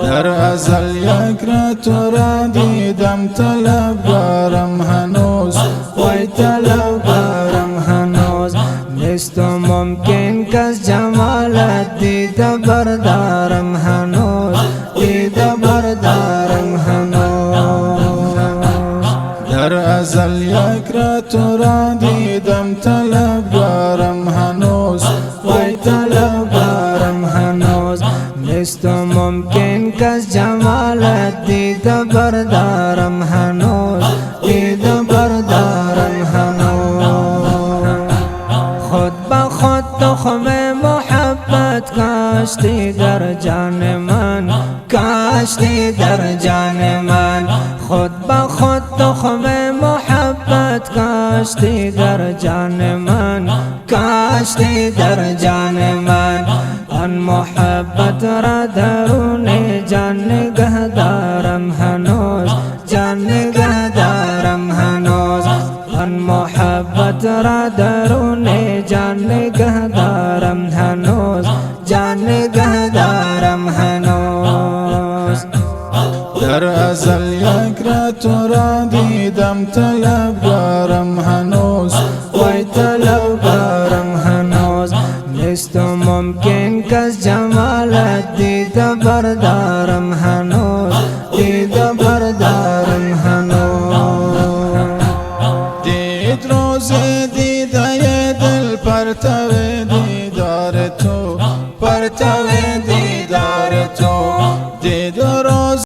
در ازل یک را تو را دیدم، طلبگارم هنوز، وای طلبگارم هنوز. نیست ممکن کس جمالت دیده بردارم هنوز، دیده بردارم هنوز. در ازل یک را تو را دیدم، طلبگارم هنوز، وای طلبگارم هنوز. نیست ممکن کس جمالت دیده بردارم هنوز، دیده بردارم هنوز. خود به خود تخم محبت کاشتی در جان من، کاشتی در جان من. خود به خود تخم محبت کاشتی در جان من، کاشتی در جان من. آن محبت را درون جان نگه دارم هنوز، جان نگه دارم هنوز. آن محبت را درون جان نگه دارم هنوز، جان نگه دارم هنوز. در ازل یک را تو را دیدم، طلبگارم هنوز، وای طلبگارم هنوز. نیست ممکن کس جمالت دیده بردارم